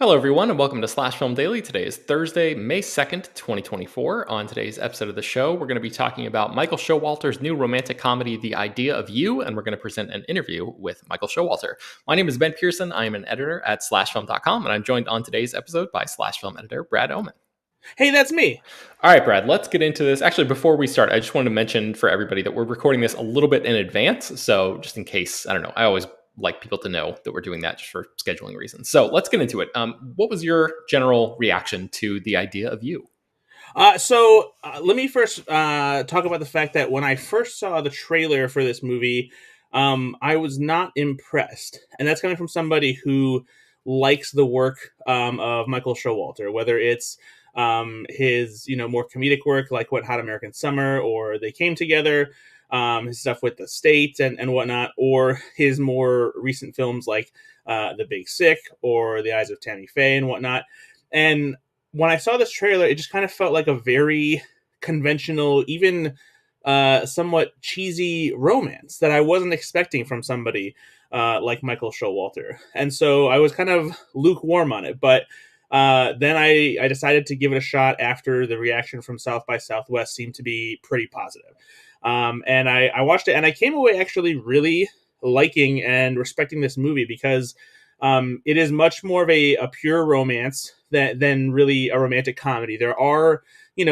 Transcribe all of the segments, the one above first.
Hello, everyone, and welcome to Slash Film Daily. Today is Thursday, May 2nd, 2024. On today's episode of the show, we're going to be talking about Michael Showalter's new romantic comedy, The Idea of You, and we're going to present an interview with Michael Showalter. My name is Ben Pearson. I am an editor at slashfilm.com, and I'm joined on today's episode by Slash Film editor Brad Oman. Hey, that's me. All right, Brad, let's get into this. Actually, before we start, I just wanted to mention for everybody that we're recording this a little bit in advance. So just in case, I don't know, I always like people to know that we're doing that just for scheduling reasons. So let's get into it. What was your general reaction to The Idea of You? Let me first talk about the fact that when I first saw the trailer for this movie, I was not impressed. And that's coming from somebody who likes the work of Michael Showalter, whether it's his more comedic work like What Hot American Summer or They Came Together, his stuff with the state and whatnot, or his more recent films like The Big Sick or The Eyes of Tammy Faye and whatnot. And when I saw this trailer, it just kind of felt like a very conventional, even somewhat cheesy romance that I wasn't expecting from somebody like Michael Showalter. And so I was kind of lukewarm on it. But then I decided to give it a shot after the reaction from South by Southwest seemed to be pretty positive. And I watched it and I came away actually really liking and respecting this movie because it is much more of a pure romance than really a romantic comedy. There are,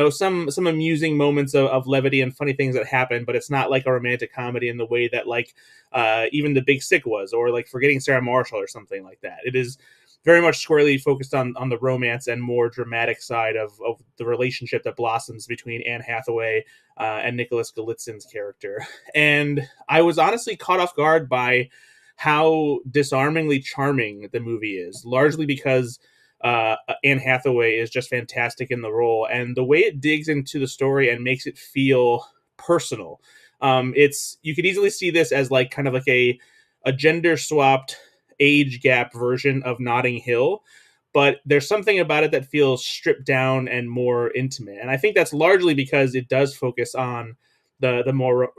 some amusing moments of levity and funny things that happen, but it's not like a romantic comedy in the way that like even The Big Sick was, or like Forgetting Sarah Marshall or something like that. It is very much squarely focused on the romance and more dramatic side of the relationship that blossoms between Anne Hathaway and Nicholas Golitzin's character. And I was honestly caught off guard by how disarmingly charming the movie is, largely because Anne Hathaway is just fantastic in the role, and the way it digs into the story and makes it feel personal. You could easily see this as like kind of like a gender swapped age gap version of Notting Hill, but there's something about it that feels stripped down and more intimate. And I think that's largely because it does focus on the more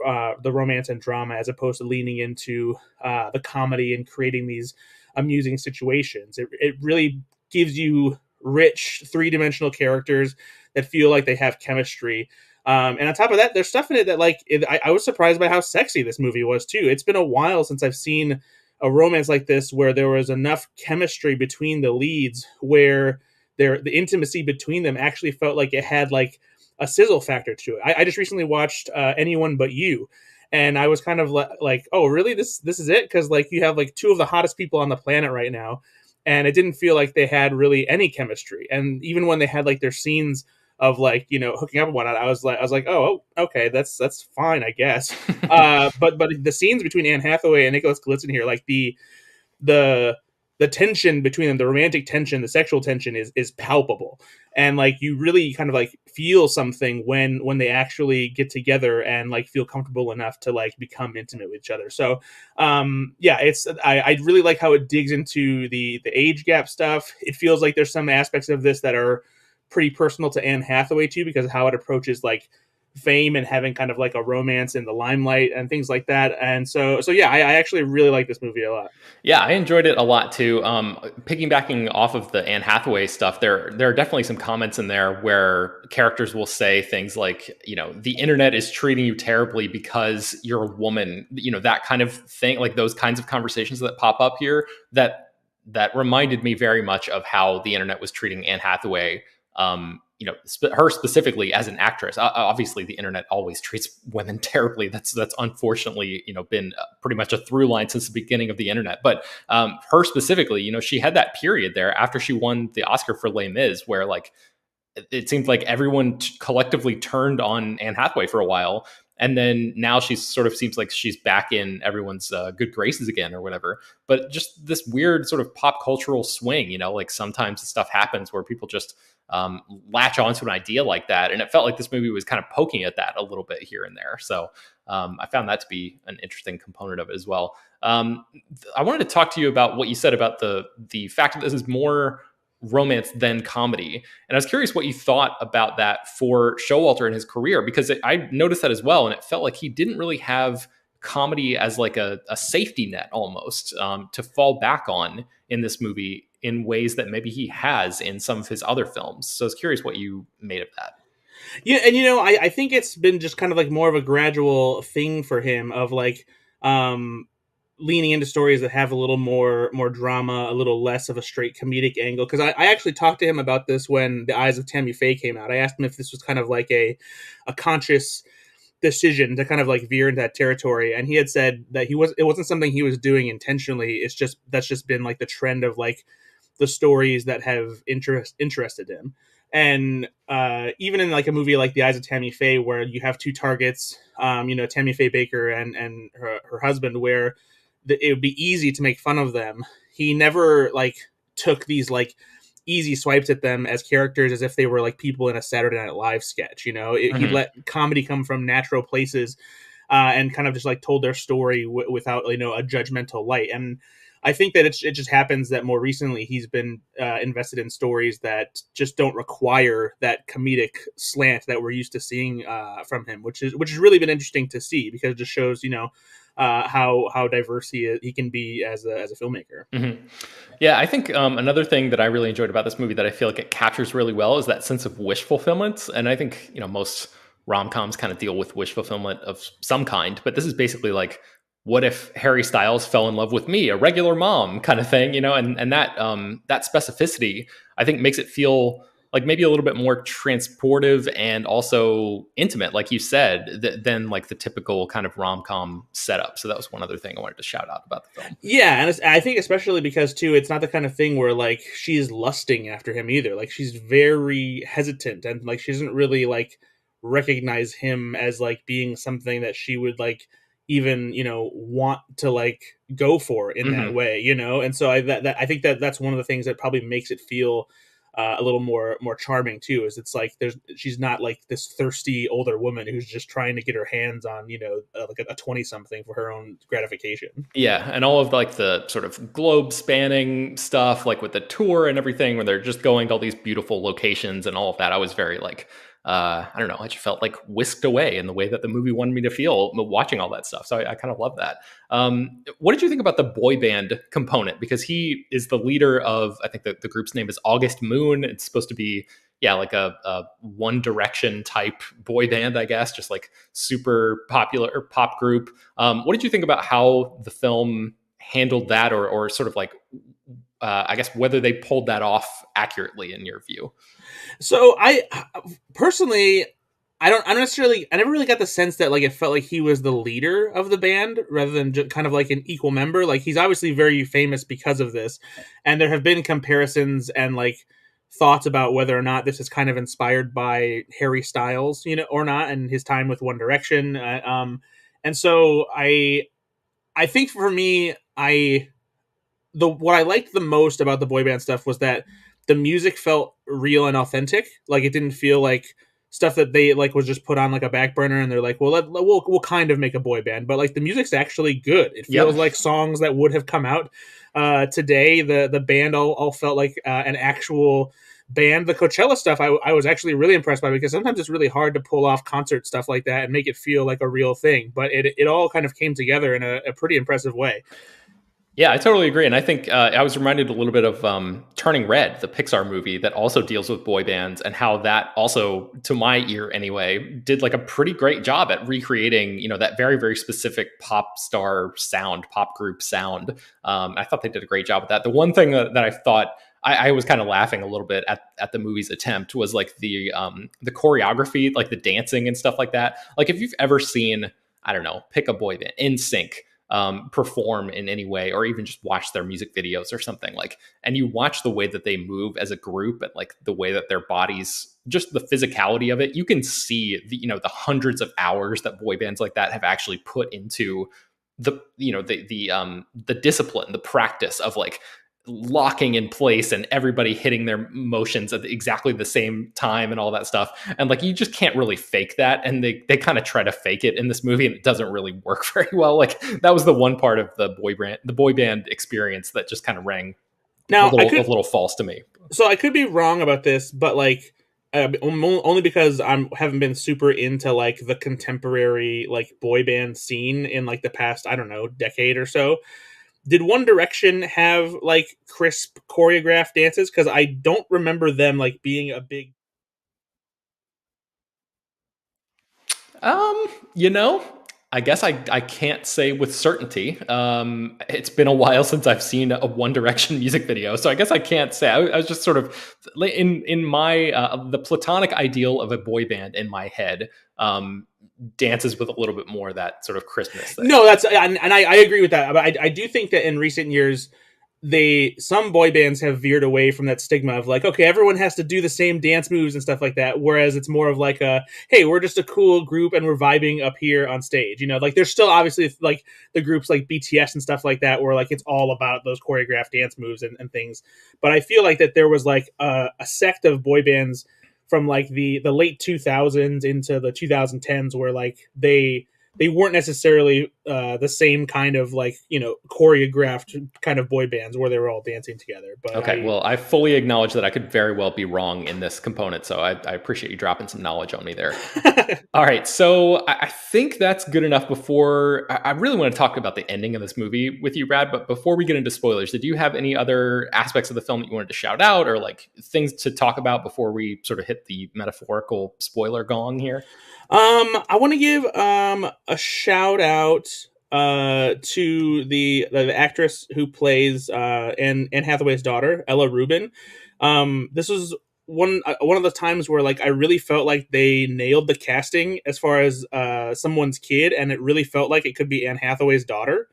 the romance and drama as opposed to leaning into the comedy and creating these amusing situations. It really gives you rich three-dimensional characters that feel like they have chemistry. And on top of that, there's stuff in it that I was surprised by how sexy this movie was too. It's been a while since I've seen a romance like this where there was enough chemistry between the leads where the intimacy between them actually felt like it had like a sizzle factor to it. I just recently watched Anyone But You, and I was kind of like, oh, really? This is it? Because like you have like two of the hottest people on the planet right now, and it didn't feel like they had really any chemistry. And even when they had like their scenes of like hooking up and whatnot, I was like, oh, okay, that's fine, I guess. But the scenes between Anne Hathaway and Nicholas Galitzin here, like the tension between them, the romantic tension, the sexual tension is palpable, and like you really kind of like feel something when they actually get together and like feel comfortable enough to like become intimate with each other. So I really like how it digs into the age gap stuff. It feels like there's some aspects of this that are pretty personal to Anne Hathaway too, because of how it approaches like fame and having kind of like a romance in the limelight and things like that. And so yeah, I actually really like this movie a lot. Yeah, I enjoyed it a lot too. Piggybacking off of the Anne Hathaway stuff, there are definitely some comments in there where characters will say things like, the internet is treating you terribly because you're a woman, that kind of thing, like those kinds of conversations that pop up here that reminded me very much of how the internet was treating Anne Hathaway. Her specifically as an actress. Obviously, the internet always treats women terribly. That's unfortunately, been pretty much a through line since the beginning of the internet. But her specifically, she had that period there after she won the Oscar for Les Mis, where like it seemed like everyone collectively turned on Anne Hathaway for a while. And then now she sort of seems like she's back in everyone's good graces again or whatever. But just this weird sort of pop cultural swing, like sometimes stuff happens where people just latch onto an idea like that. And it felt like this movie was kind of poking at that a little bit here and there. So I found that to be an interesting component of it as well. I wanted to talk to you about what you said about the fact that this is more romance than comedy. And I was curious what you thought about that for Showalter in his career, because I noticed that as well. And it felt like he didn't really have comedy as like a safety net almost to fall back on in this movie. in ways that maybe he has in some of his other films. So I was curious what you made of that. Yeah, and I think it's been just kind of like more of a gradual thing for him of like um leaning into stories that have a little more drama, a little less of a straight comedic angle. Because I actually talked to him about this when The Eyes of Tammy Faye came out. I asked him if this was kind of like a conscious decision to kind of like veer into that territory, and he had said that it wasn't something he was doing intentionally. It's just that's just been like the trend of like the stories that have interested him. And even in like a movie like The Eyes of Tammy Faye, where you have two targets, Tammy Faye Baker and her husband, where it would be easy to make fun of them. He never like took these like easy swipes at them as characters as if they were like people in a Saturday Night Live sketch. He Mm-hmm. let comedy come from natural places, and kind of just like told their story without a judgmental light. And I think that it just happens that more recently he's been invested in stories that just don't require that comedic slant that we're used to seeing from him, which has really been interesting to see, because it just shows how diverse he can be as a filmmaker. Mm-hmm. Yeah, I think another thing that I really enjoyed about this movie that I feel like it captures really well is that sense of wish fulfillment. And I think most rom-coms kind of deal with wish fulfillment of some kind, but this is basically like, what if Harry Styles fell in love with me, a regular mom kind of thing, and that specificity I think makes it feel like maybe a little bit more transportive and also intimate, like you said, than like the typical kind of rom-com setup. So that was one other thing I wanted to shout out about the film. Yeah, and I think especially because too, it's not the kind of thing where like she's lusting after him either. Like she's very hesitant, and like she doesn't really like recognize him as like being something that she would like even want to like go for in that Hmm. way. And so I think that that's one of the things that probably makes it feel a little more charming too. Is it's like she's not like this thirsty older woman who's just trying to get her hands on like a 20 something for her own gratification. Yeah, and all of like the sort of globe spanning stuff, like with the tour and everything, where they're just going to all these beautiful locations and all of that. I was very like, I don't know, I just felt like whisked away in the way that the movie wanted me to feel watching all that stuff. So I kind of love that. What did you think about the boy band component? Because he is the leader of, I think the group's name is August Moon. It's supposed to be, yeah, like a One Direction type boy band, I guess, just like super popular pop group. What did you think about how the film handled that, or sort of like, I guess, whether they pulled that off accurately in your view? So I personally, I never really got the sense that like it felt like he was the leader of the band rather than just kind of like an equal member. Like he's obviously very famous because of this, and there have been comparisons and like thoughts about whether or not this is kind of inspired by Harry Styles, or not, and his time with One Direction. And so I think for me, what I liked the most about the boy band stuff was that the music felt real and authentic. Like it didn't feel like stuff that they like was just put on like a back burner and they're like, well, we'll kind of make a boy band, but like the music's actually good. It feels Yep. like songs that would have come out today. The band all felt like an actual band. The Coachella stuff I was actually really impressed by, because sometimes it's really hard to pull off concert stuff like that and make it feel like a real thing. But it all kind of came together in a pretty impressive way. Yeah, I totally agree. And I think I was reminded a little bit of Turning Red, the Pixar movie that also deals with boy bands, and how that also, to my ear anyway, did like a pretty great job at recreating, that very, very specific pop star sound, pop group sound. I thought they did a great job with that. The one thing that I thought I was kind of laughing a little bit at the movie's attempt was like the choreography, like the dancing and stuff like that. Like if you've ever seen, I don't know, pick a boy band, NSYNC, perform in any way, or even just watch their music videos or something, like, and you watch the way that they move as a group and like the way that their bodies, just the physicality of it, you can see the hundreds of hours that boy bands like that have actually put into the discipline, the practice of like locking in place and everybody hitting their motions at exactly the same time and all that stuff. And like, you just can't really fake that. And they kind of try to fake it in this movie, and it doesn't really work very well. Like that was the one part of the boy band experience that just kind of rang Now a little false to me. I could be wrong about this, but like only because I haven't been super into like the contemporary like boy band scene in like the past, I don't know, decade or so. Did One Direction have like crisp choreographed dances? Because I don't remember them like being a big. Um, you know, I guess I can't say with certainty. It's been a while since I've seen a One Direction music video, so I guess I can't say. I was just sort of in my the platonic ideal of a boy band in my head. Dances with a little bit more of that sort of crispness thing. No, that's and I agree with that. But I do think that in recent years, some boy bands have veered away from that stigma of like, okay, everyone has to do the same dance moves and stuff like that. Whereas it's more of like a, hey, we're just a cool group and we're vibing up here on stage. You know, like there's still obviously like the groups like BTS and stuff like that, where like it's all about those choreographed dance moves and things. But I feel like that there was like a sect of boy bands from like the late 2000s into the 2010s where like they weren't necessarily the same kind of like, you know, choreographed kind of boy bands where they were all dancing together. But Okay, well, I fully acknowledge that I could very well be wrong in this component, so I appreciate you dropping some knowledge on me there. All right, so I think that's good enough. Before I really want to talk about the ending of this movie with you, Brad, but before we get into spoilers, did you have any other aspects of the film that you wanted to shout out, or like things to talk about before we sort of hit the metaphorical spoiler gong here? I want to give a shout out to the actress who plays Anne Hathaway's daughter, Ella Rubin. This was one of the times where like I really felt like they nailed the casting as far as someone's kid, and it really felt like it could be Anne Hathaway's daughter.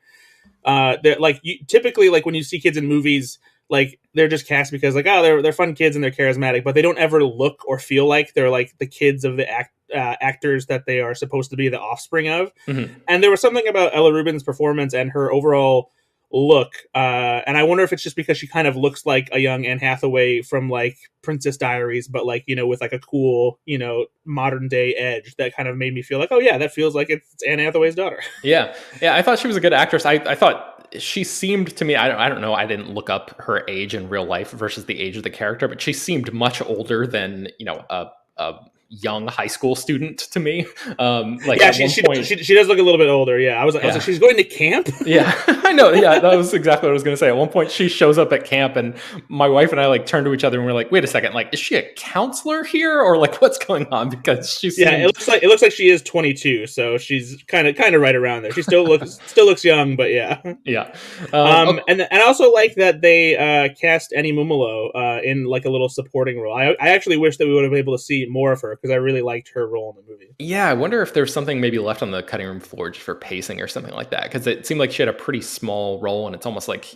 Like typically like when you see kids in movies, like they're just cast because like, oh, they're fun kids and they're charismatic, but they don't ever look or feel like they're like the kids of the actors that they are supposed to be the offspring of. Mm-hmm. And there was something about Ella Rubin's performance and her overall look, and I wonder if it's just because she kind of looks like a young Anne Hathaway from like Princess Diaries, but like, you know, with like a cool, you know, modern day edge that kind of made me feel like, oh yeah, that feels like it's Anne Hathaway's daughter. Yeah, I thought she was a good actress. I thought she seemed to me. I don't know. I didn't look up her age in real life versus the age of the character, but she seemed much older than, you know, a young high school student to me. Like Yeah, at one point, she does look a little bit older. Yeah, I was like, she's going to camp. yeah, I know. Yeah, that was exactly what I was going to say. At one point, she shows up at camp, and my wife and I like turn to each other and we're like, "Wait a second! Like, is she a counselor here, or like what's going on?" Because she's yeah, it looks like she is 22, so she's kind of right around there. She still looks young, but yeah, yeah. And I also like that they cast Annie Mumolo in like a little supporting role. I actually wish that we would have been able to see more of her because I really liked her role in the movie. Yeah, I wonder if there's something maybe left on the cutting room floor just for pacing or something like that. Because it seemed like she had a pretty small role, and it's almost like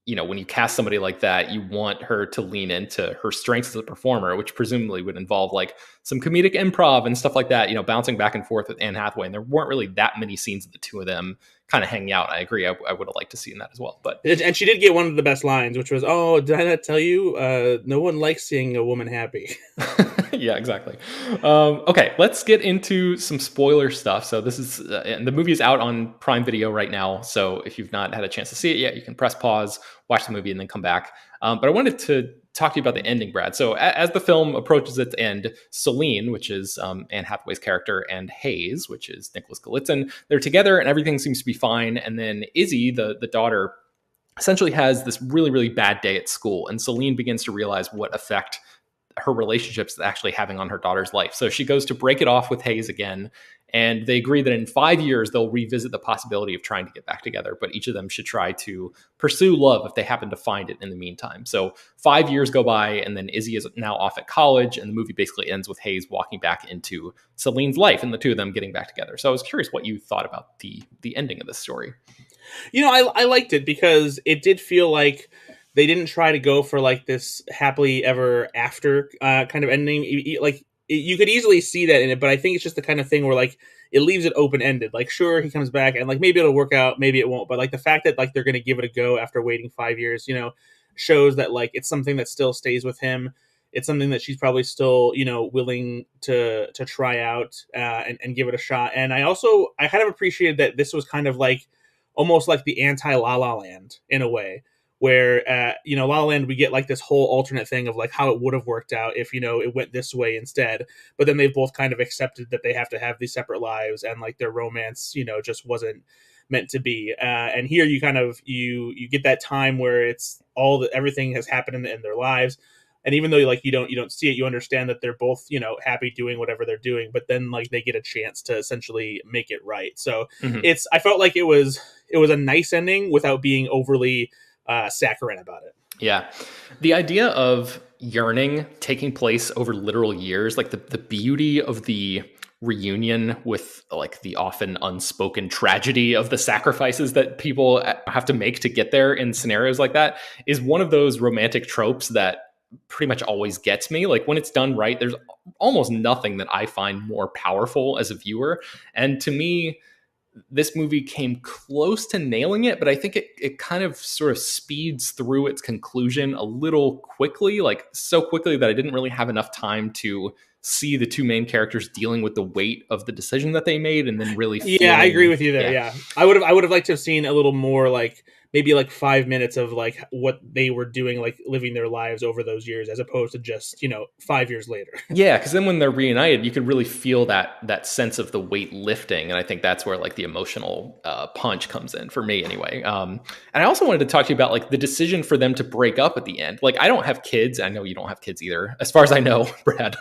you know, when you cast somebody like that, you want her to lean into her strengths as a performer, which presumably would involve like some comedic improv and stuff like that. You know, bouncing back and forth with Anne Hathaway, and there weren't really that many scenes of the two of them kind of hanging out. I agree. I would have liked to see that as well. But and she did get one of the best lines, which was, "Oh, did I not tell you? No one likes seeing a woman happy." Yeah, exactly. Okay, let's get into some spoiler stuff. So this is and the movie is out on Prime Video right now. So if you've not had a chance to see it yet, you can press pause, watch the movie, and then come back. But I wanted to talk to you about the ending, Brad. So as the film approaches its end, Celine, which is Anne Hathaway's character, and Hayes, which is Nicholas Galitzin, they're together and everything seems to be fine. And then Izzy, the daughter, essentially has this really, really bad day at school. And Celine begins to realize what effect her relationships is actually having on her daughter's life. So she goes to break it off with Hayes again, and they agree that in 5 years they'll revisit the possibility of trying to get back together, but each of them should try to pursue love if they happen to find it in the meantime. So 5 years go by, and then Izzy is now off at college, and the movie basically ends with Hayes walking back into Celine's life and the two of them getting back together. So I was curious what you thought about the ending of this story. You know, I liked it because it did feel like they didn't try to go for like this happily ever after kind of ending. Like you could easily see that in it, but I think it's just the kind of thing where like it leaves it open ended. Like, sure, he comes back and like maybe it'll work out, maybe it won't. But like the fact that like they're going to give it a go after waiting 5 years, you know, shows that like it's something that still stays with him. It's something that she's probably still, you know, willing to try out and give it a shot. And I kind of appreciated that this was kind of like almost like the anti La La Land in a way, where you know, La La Land, we get like this whole alternate thing of like how it would have worked out if, you know, it went this way instead, but then they've both kind of accepted that they have to have these separate lives, and like their romance, you know, just wasn't meant to be. And here you kind of you get that time where it's everything has happened in their lives. And even though like you don't see it, you understand that they're both, happy doing whatever they're doing, but then like they get a chance to essentially make it right. So Mhm. I felt like it was a nice ending without being overly saccharine about it. Yeah. The idea of yearning taking place over literal years, like the beauty of the reunion with like the often unspoken tragedy of the sacrifices that people have to make to get there in scenarios like that is one of those romantic tropes that pretty much always gets me. Like when it's done right, there's almost nothing that I find more powerful as a viewer. And to me, this movie came close to nailing it, but I think it kind of sort of speeds through its conclusion a little quickly, like so quickly that I didn't really have enough time to see the two main characters dealing with the weight of the decision that they made and then really Yeah, I agree feeling, with you there. yeah. Yeah, I would have liked to have seen a little more, like maybe like 5 minutes of like what they were doing, like living their lives over those years, as opposed to just 5 years later. Yeah, because then when they're reunited, you could really feel that sense of the weight lifting, and I think that's where like the emotional punch comes in for me, anyway. And I also wanted to talk to you about like the decision for them to break up at the end. Like, I don't have kids. I know you don't have kids either, as far as I know, Brad.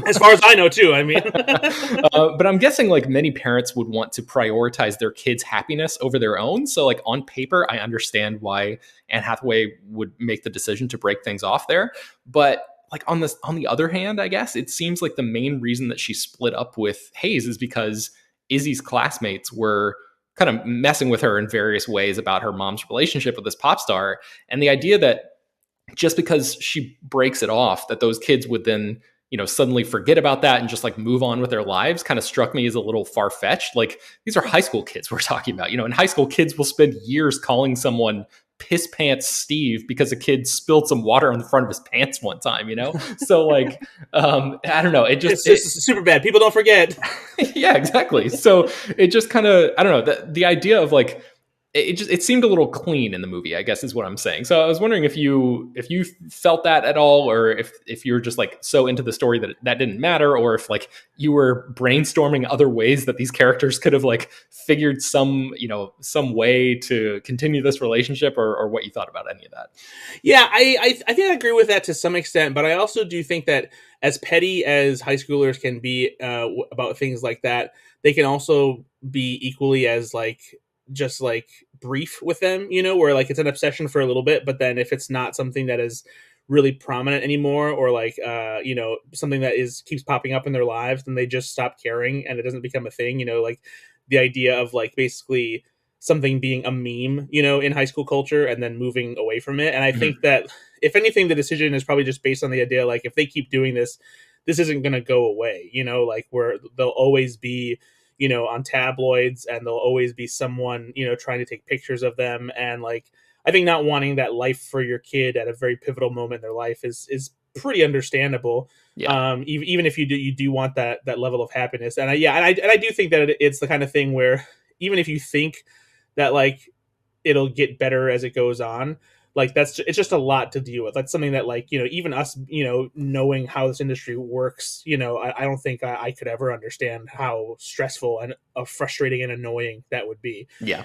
As far as I know, too. I mean, But I'm guessing like many parents would want to prioritize their kids' happiness over their own. So like on paper, I understand why Anne Hathaway would make the decision to break things off there, but like on the other hand, I guess it seems like the main reason that she split up with Hayes is because Izzy's classmates were kind of messing with her in various ways about her mom's relationship with this pop star. And the idea that just because she breaks it off, that those kids would then, suddenly forget about that and just like move on with their lives kind of struck me as a little far fetched. Like these are high school kids we're talking about. In high school, kids will spend years calling someone piss pants Steve because a kid spilled some water on the front of his pants one time. So like, I don't know. it's just super bad. People don't forget. Yeah, exactly. So it just kind of, I don't know, the idea of like, it seemed a little clean in the movie, I guess is what I'm saying. So I was wondering if you felt that at all, or if you were just like so into the story that didn't matter, or if like you were brainstorming other ways that these characters could have like figured some way to continue this relationship, or what you thought about any of that. Yeah, I think I agree with that to some extent, but I also do think that as petty as high schoolers can be about things like that, they can also be equally as like just like brief with them, where like it's an obsession for a little bit, but then if it's not something that is really prominent anymore, or like something that keeps popping up in their lives, then they just stop caring and it doesn't become a thing. Like the idea of like basically something being a meme, in high school culture and then moving away from it. And I think that if anything, the decision is probably just based on the idea like if they keep doing this isn't going to go away, like where they'll always be on tabloids, and there'll always be someone, trying to take pictures of them. And like, I think not wanting that life for your kid at a very pivotal moment in their life is pretty understandable. Yeah. Even if you do want that level of happiness. And I do think that it's the kind of thing where even if you think that like it'll get better as it goes on, like it's just a lot to deal with. That's something that like, even us, knowing how this industry works, I don't think I could ever understand how stressful and frustrating and annoying that would be. Yeah.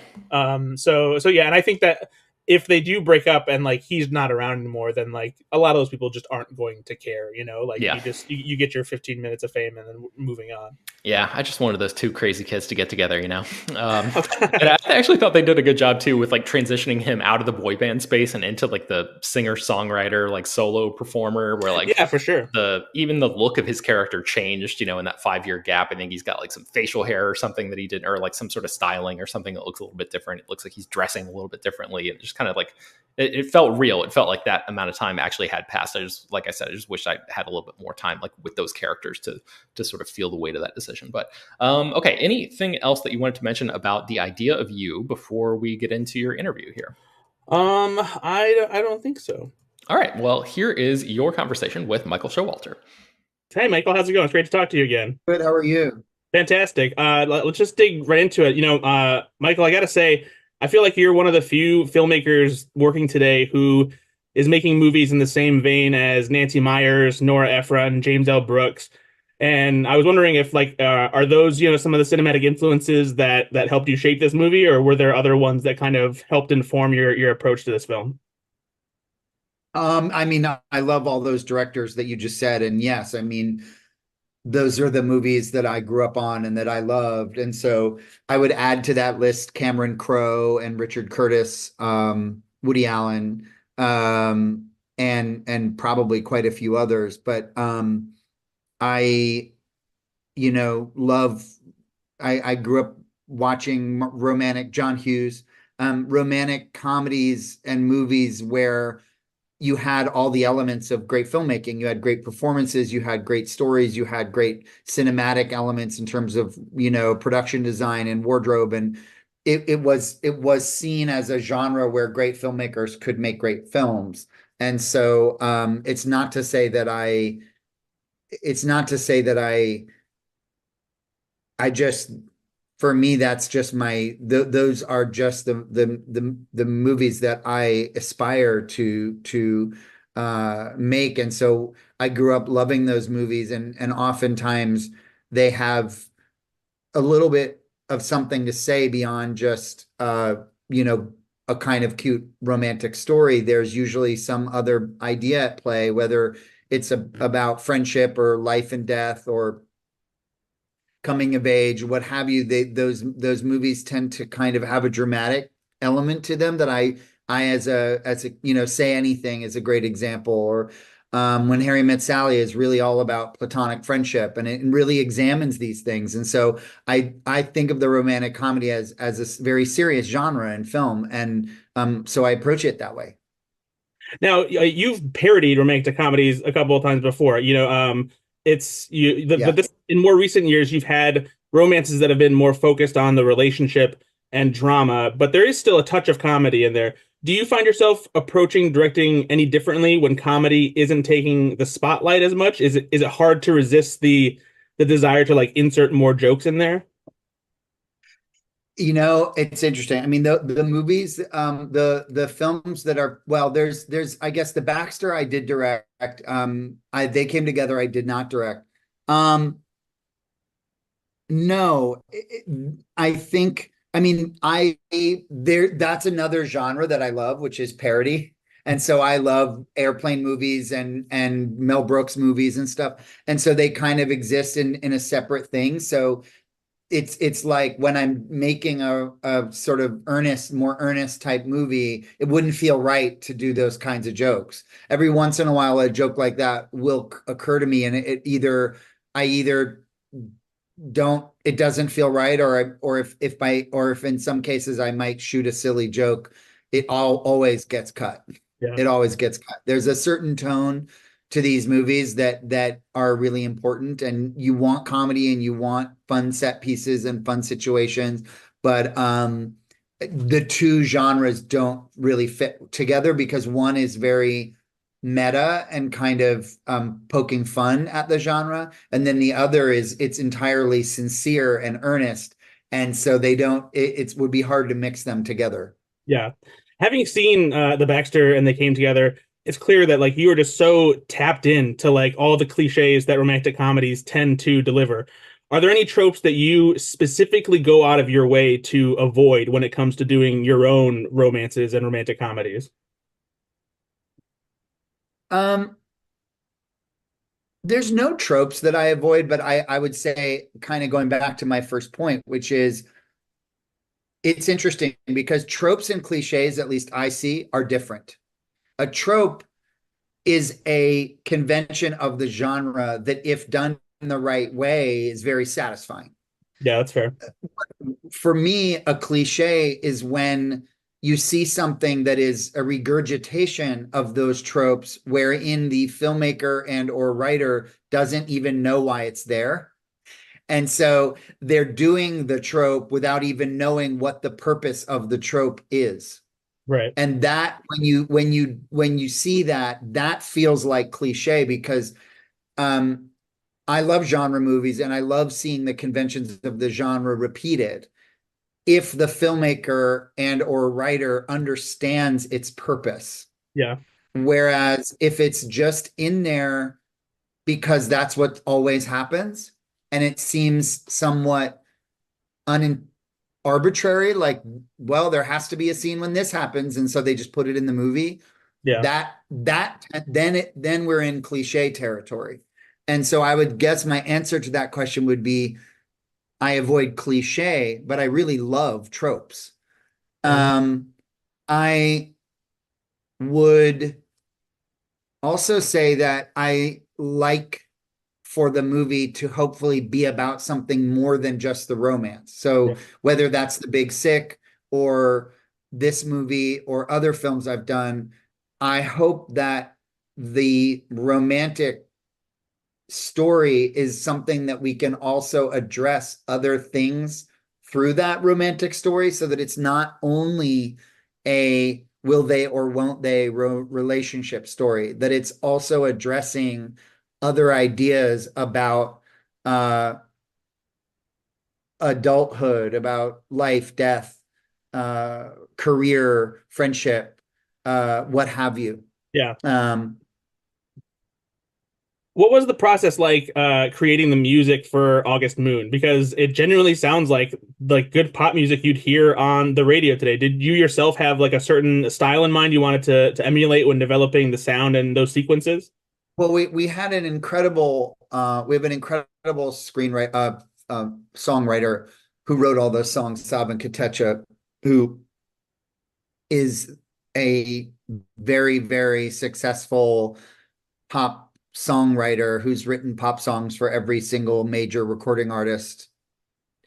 So yeah. And I think that if they do break up and like he's not around anymore, then like a lot of those people just aren't going to care, like Yeah. you get your 15 minutes of fame and then moving on. Yeah, I just wanted those two crazy kids to get together, And I actually thought they did a good job too with like transitioning him out of the boy band space and into like the singer songwriter, like solo performer, where like, yeah, for sure, even the look of his character changed, in that 5-year gap. I think he's got like some facial hair or something that he did, or like some sort of styling or something that looks a little bit different. It looks like he's dressing a little bit differently, and just kind of like it felt real. It felt like that amount of time actually had passed. Like I said, I just wish I had a little bit more time, like with those characters to sort of feel the weight of that decision. But okay, anything else that you wanted to mention about the idea of you before we get into your interview here? I don't think so. All right. Well, here is your conversation with Michael Showalter. Hey, Michael, how's it going? It's great to talk to you again. Good. How are you? Fantastic. Let's just dig right into it. Michael, I got to say, I feel like you're one of the few filmmakers working today who is making movies in the same vein as Nancy Meyers, Nora Ephron, James L. Brooks. And I was wondering if are those some of the cinematic influences that helped you shape this movie, or were there other ones that kind of helped inform your approach to this film? I mean, I love all those directors that you just said, and yes, I mean, those are the movies that I grew up on and that I loved. And so I would add to that list Cameron Crowe and Richard Curtis, Woody Allen, and probably quite a few others. But I, love. I grew up watching romantic John Hughes, romantic comedies and movies where you had all the elements of great filmmaking. You had great performances, you had great stories, you had great cinematic elements in terms of, production design and wardrobe. And it was seen as a genre where great filmmakers could make great films. And so it's not to say that I just for me, that's just those are just the movies that I aspire to make. And so I grew up loving those movies, and oftentimes they have a little bit of something to say beyond just you know, a kind of cute romantic story. There's usually some other idea at play, whether it's about friendship or life and death or coming of age, what have you. Those movies tend to kind of have a dramatic element to them that I as a Say Anything is a great example, or When Harry Met Sally is really all about platonic friendship, and it really examines these things. And so I think of the romantic comedy as a very serious genre in film, and so I approach it that way. Now, you've parodied romantic comedies a couple of times before. Yeah. But this in more recent years, you've had romances that have been more focused on the relationship and drama, but there is still a touch of comedy in there. Do you find yourself approaching directing any differently when comedy isn't taking the spotlight as much? Is it hard to resist the desire to like insert more jokes in there? It's interesting. I mean, the movies, the films that are, well, there's I guess the Baxter I did direct. They came together. I did not direct. No, I think, I mean, that's another genre that I love, which is parody. And so I love airplane movies and Mel Brooks movies and stuff. And so they kind of exist in a separate thing. So it's like when I'm making a sort of more earnest type movie, it wouldn't feel right to do those kinds of jokes. Every once in a while, a joke like that will occur to me, and I either don't it doesn't feel right, or if in some cases I might shoot a silly joke, it always gets cut. Yeah. It always gets cut. There's a certain tone to these movies that are really important, and you want comedy and you want fun set pieces and fun situations, but the two genres don't really fit together because one is very meta and kind of poking fun at the genre, and then the other is it's entirely sincere and earnest, and so they don't it would be hard to mix them together. Yeah. Having seen the Baxter and they came together, it's clear that like you were just so tapped in to like all the cliches that romantic comedies tend to deliver. Are there any tropes that you specifically go out of your way to avoid when it comes to doing your own romances and romantic comedies? um there's no tropes that I avoid, but I would say, kind of going back to my first point, which is it's interesting because tropes and cliches, at least I see, are different. A trope is a convention of the genre that, if done in the right way, is very satisfying. Yeah, that's fair. For me, a cliche is when you see something that is a regurgitation of those tropes, wherein the filmmaker and or writer doesn't even know why it's there. And so they're doing the trope without even knowing what the purpose of the trope is. Right. And that, when you see that, that feels like cliche, because um I love genre movies and I love seeing the conventions of the genre repeated if the filmmaker and or writer understands its purpose. Yeah. Whereas if it's just in there because that's what always happens. And it seems somewhat arbitrary, like, well, there has to be a scene when this happens, and so they just put it in the movie. Yeah. Then we're in cliche territory. And so I would guess my answer to that question would be I avoid cliche, but I really love tropes. Uh-huh. I would also say that I like for the movie to hopefully be about something more than just the romance. So Yeah. whether that's The Big Sick or this movie or other films I've done, I hope that the romantic story is something that we can also address other things through that romantic story so that it's not only a will they or won't they relationship story, that it's also addressing other ideas about uh, adulthood, about life, death, career, friendship, what have you. Yeah. Um, What was the process like creating the music for August Moon? Because it genuinely sounds like good pop music you'd hear on the radio today. Did you yourself have like a certain style in mind you wanted to emulate when developing the sound and those sequences? well, we had an incredible we have an incredible screenwriter songwriter who wrote all those songs, Sabin Katecha, who is a very, very successful pop songwriter who's written pop songs for every single major recording artist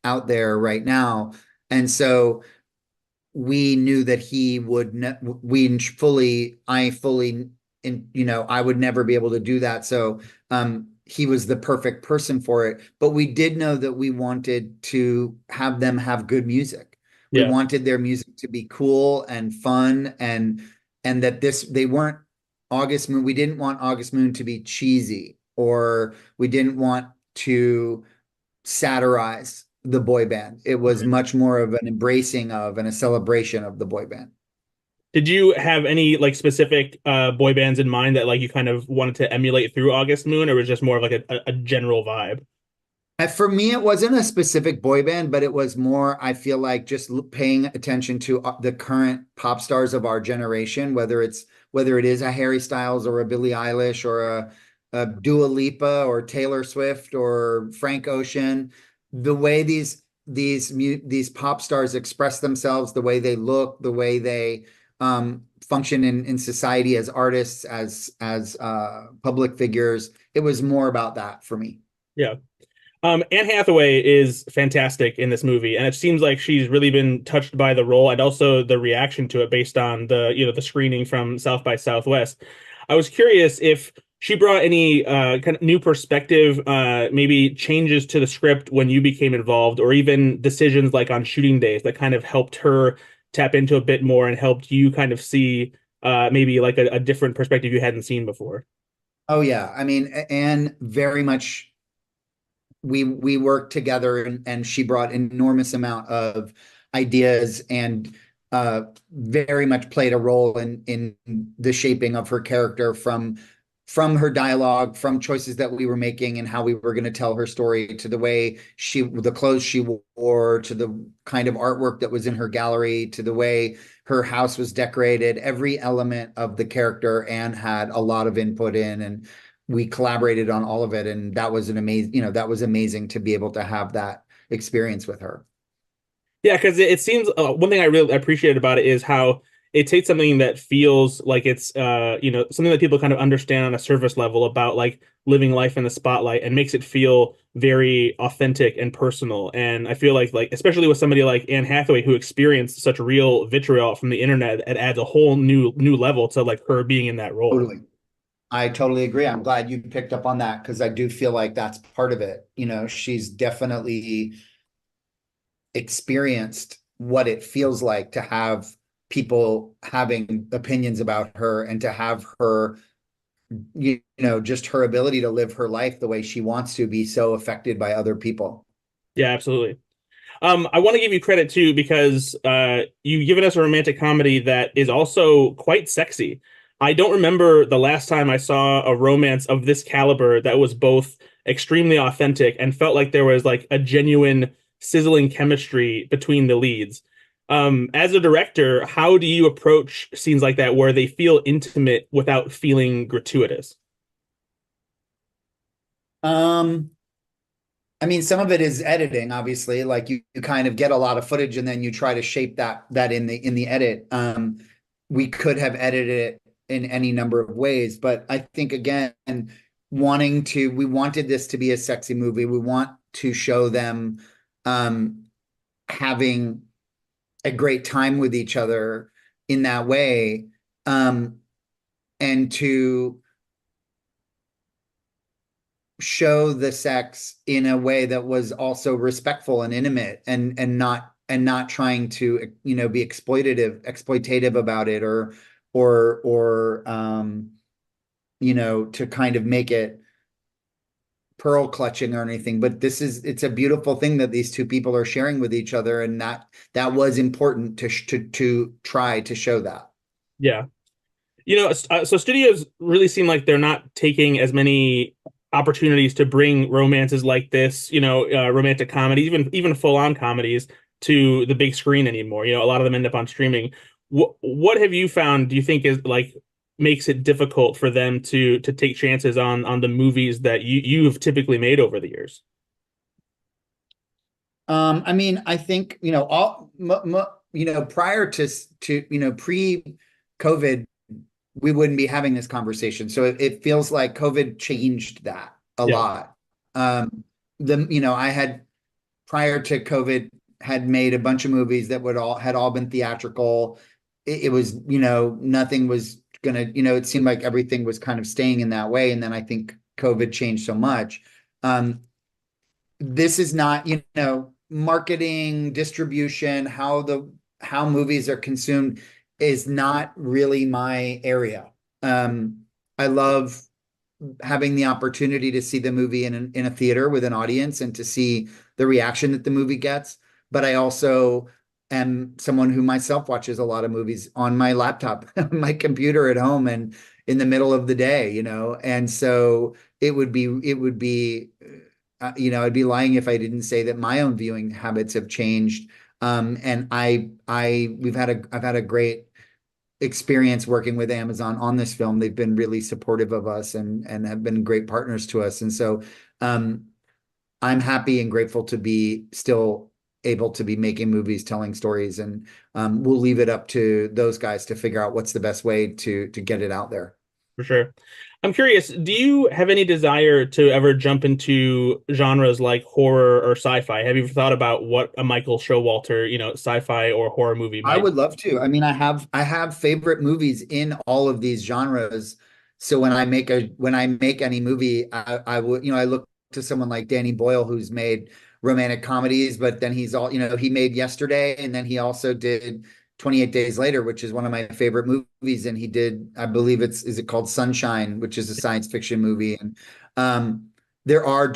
out there right now. And so we knew that he would I fully I would never be able to do that. So he was the perfect person for it. But we did know that we wanted to have them have good music. We Yeah. wanted their music to be cool and fun, and that they weren't August Moon. We didn't want August Moon to be cheesy, or we didn't want to satirize the boy band. It was Right. much more of an embracing of and a celebration of the boy band. Did you have any like specific boy bands in mind that like you kind of wanted to emulate through August Moon, or was it just more of like a general vibe? For me, it wasn't a specific boy band, but it was more, I feel like, just paying attention to the current pop stars of our generation, whether it is a Harry Styles or a Billie Eilish or a Dua Lipa or Taylor Swift or Frank Ocean, the way these pop stars express themselves, the way they look, the way they function in society as artists, as public figures. It was more about that for me. Yeah. Anne Hathaway is fantastic in this movie, and it seems like she's really been touched by the role and also the reaction to it based on the screening from South by Southwest. I was curious if she brought any kind of new perspective, maybe changes to the script when you became involved, or even decisions like on shooting days that kind of helped her tap into a bit more and helped you kind of see maybe like a different perspective you hadn't seen before. Oh yeah, I mean, Anne very much we worked together, and she brought enormous amount of ideas and very much played a role in the shaping of her character from her dialogue, from choices that we were making and how we were going to tell her story, to the clothes she wore, to the kind of artwork that was in her gallery, to the way her house was decorated. Every element of the character Anne had a lot of input in, and we collaborated on all of it. And that was amazing to be able to have that experience with her. Yeah, because it seems one thing I really appreciate about it is how it takes something that feels like it's something that people kind of understand on a surface level about like living life in the spotlight and makes it feel very authentic and personal. And I feel like especially with somebody like Anne Hathaway who experienced such real vitriol from the internet, it adds a whole new level to like her being in that role. Totally. I totally agree. I'm glad you picked up on that because I do feel like that's part of it. She's definitely experienced what it feels like to have people having opinions about her, and to have her, just her ability to live her life the way she wants to be so affected by other people. Yeah, absolutely. I want to give you credit too because you've given us a romantic comedy that is also quite sexy. I don't remember the last time I saw a romance of this caliber that was both extremely authentic and felt like there was like a genuine sizzling chemistry between the leads. As a director, how do you approach scenes like that where they feel intimate without feeling gratuitous? Um, I mean, some of it is editing, obviously. Like you kind of get a lot of footage and then you try to shape that in the edit. We could have edited it in any number of ways, but I think again, we wanted this to be a sexy movie. We want to show them um having a great time with each other in that way. Um, and to show the sex in a way that was also respectful and intimate and not trying to be exploitative about it or to kind of make it pearl clutching or anything. But it's a beautiful thing that these two people are sharing with each other, and that was important to try to show that. Yeah. So studios really seem like they're not taking as many opportunities to bring romances like this, romantic comedies, even full-on comedies to the big screen anymore. A lot of them end up on streaming. What have you found, do you think is like makes it difficult for them to take chances on the movies that you've typically made over the years? I mean, I think, prior to pre-COVID, we wouldn't be having this conversation. So it feels like COVID changed that a Yeah. lot. I had prior to COVID had made a bunch of movies that had all been theatrical. It was, nothing was gonna, it seemed like everything was kind of staying in that way. And then I think COVID changed so much. This is not, marketing, distribution, how movies are consumed is not really my area. I love having the opportunity to see the movie in a theater with an audience and to see the reaction that the movie gets. But I also am someone who myself watches a lot of movies on my laptop, my computer at home, and in the middle of the day, And so I'd be lying if I didn't say that my own viewing habits have changed. And I've had a great experience working with Amazon on this film. They've been really supportive of us and have been great partners to us. And so um, I'm happy and grateful to be still able to be making movies, telling stories, and we'll leave it up to those guys to figure out what's the best way to get it out there. For sure. I'm curious, do you have any desire to ever jump into genres like horror or sci-fi? Have you ever thought about what a Michael Showalter, sci-fi or horror movie I might? would love to. I mean, I have favorite movies in all of these genres. So when I make any movie, I would, I look to someone like Danny Boyle who's made romantic comedies, but then he made Yesterday, and then he also did 28 Days Later, which is one of my favorite movies. And he did, I believe is it called Sunshine, which is a science fiction movie. And there are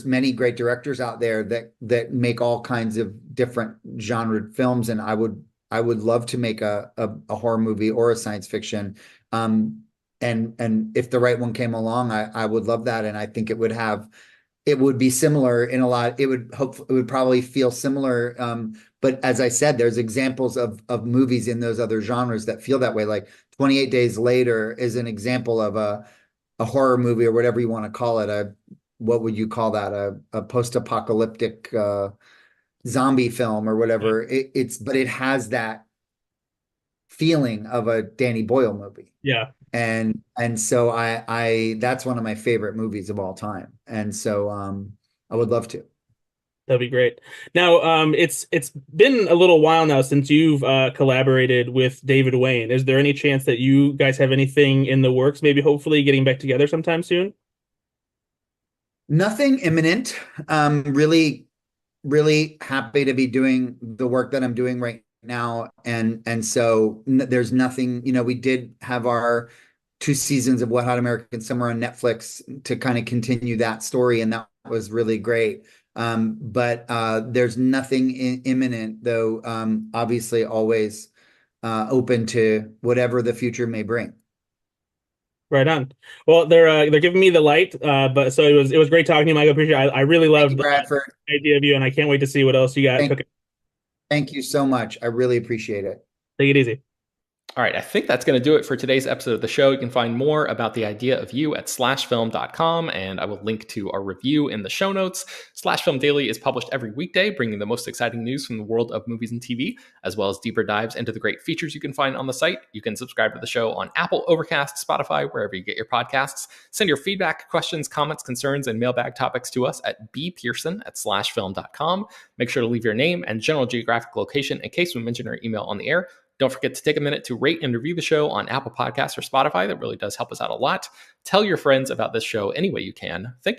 many great directors out there that make all kinds of different genre films, and I would love to make a horror movie or a science fiction. And if the right one came along, I would love that. And I think it would be similar in a lot. It would probably feel similar. But as I said, there's examples of movies in those other genres that feel that way. Like 28 Days Later is an example of a horror movie or whatever you want to call it. What would you call that? A post-apocalyptic zombie film or whatever. But it has that feeling of a Danny Boyle movie. Yeah, And so I that's one of my favorite movies of all time. And so I would love to. that'd be great. Now, it's been a little while now since you've collaborated with David Wayne. Is there any chance that you guys have anything in the works? Maybe hopefully getting back together sometime soon? Nothing imminent. Really, really happy to be doing the work that I'm doing right now. And so there's nothing, we did have our 2 seasons of Wet Hot American Summer on Netflix to kind of continue that story, and that was really great. But there's nothing imminent, though. Obviously, always open to whatever the future may bring. Right on. Well, they're giving me the light, but so it was great talking to you, Michael. Appreciate it. I really Thank you, loved the Bradford. idea of you, and I can't wait to see what else you got Thank, cooking. thank you so much. I really appreciate it. Take it easy. All right, I think that's going to do it for today's episode of the show. You can find more about the idea of you at slashfilm.com, and I will link to our review in the show notes. Slash Film Daily is published every weekday, bringing the most exciting news from the world of movies and TV, as well as deeper dives into the great features you can find on the site. You can subscribe to the show on Apple, Overcast, Spotify, wherever you get your podcasts. Send your feedback, questions, comments, concerns, and mailbag topics to us at bpearson@slashfilm.com. Make sure to leave your name and general geographic location in case we mention your email on the air. Don't forget to take a minute to rate and review the show on Apple Podcasts or Spotify. That really does help us out a lot. Tell your friends about this show any way you can. Thank you.